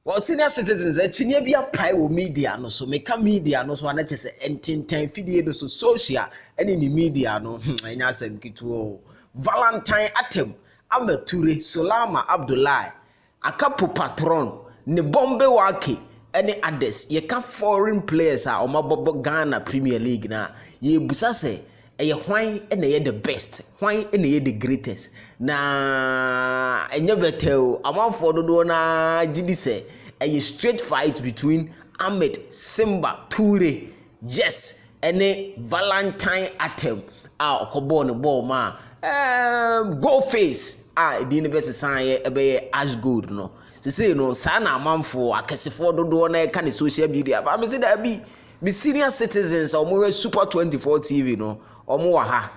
Well, senior citizens, chinya bi apply wo media no so meka media no so anache se entintan fidie no so social any ni media no enya asem kituo. Valentine Atem, Ahmed Toure, SOULAMA Abduolaye, akapo patron, ne bombe wake, any others. Ye ka foreign players are omabobo Ghana Premier League na. Ye busa se eye hwan ene ye the best, hwan ene ye the greatest. Na enye betel amanfo dodo na gidi se eye straight fight between Ahmed Toure, yes, ene Valentine Atem a okobo ne ball ma go face di ne best sign ebe ash gold no say no sa na amanfo akesefo dodo na ka ne social media ba me say da bi me senior citizens omo super 24 TV no omo wa ha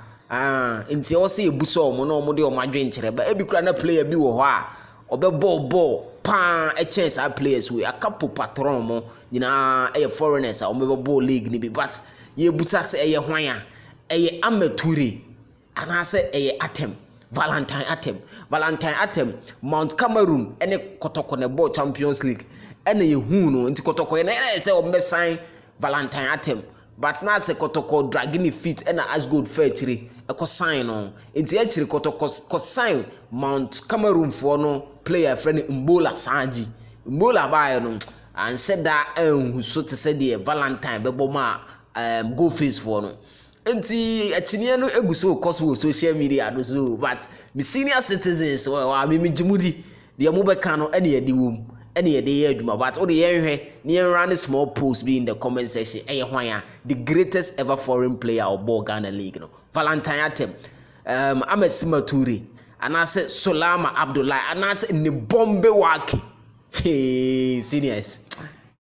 nti o say ebuso omo no omo de omo adwenkyere ba ebi kura na player bi wo ho a obe ball pan a chance our players we a couple patron mo nyina e foreigners omo be ball league ni bi but ye busa say e hwan a e Ahmed Toure ana say e Atem Valentine Atem Mount Cameroon ene Kotoko ne ball Champions League ene ye hu no nti Kotoko ene say o be sign Valentine Atem but na say Kotoko dragging feet ena ash gold fair chiri e ko sign no nti e chiri Kotoko ko sign Mount Cameroon for no player friend Mbola Sanji Mbola ba no and said that so to say the Valentine be ma go face for no nti achinie no eguso cause wo social media no so but me senior citizens wa me jimudi de mo be kan no ene ye di wom ene ye de ye aduma but o de ye hwe ne run small post be in the comment section hwan a the greatest ever foreign player of ball Ghana League no Valentine Atem Ahmed Toure anase SOULAMA Abduolaye anase ne bombe wake hey seniors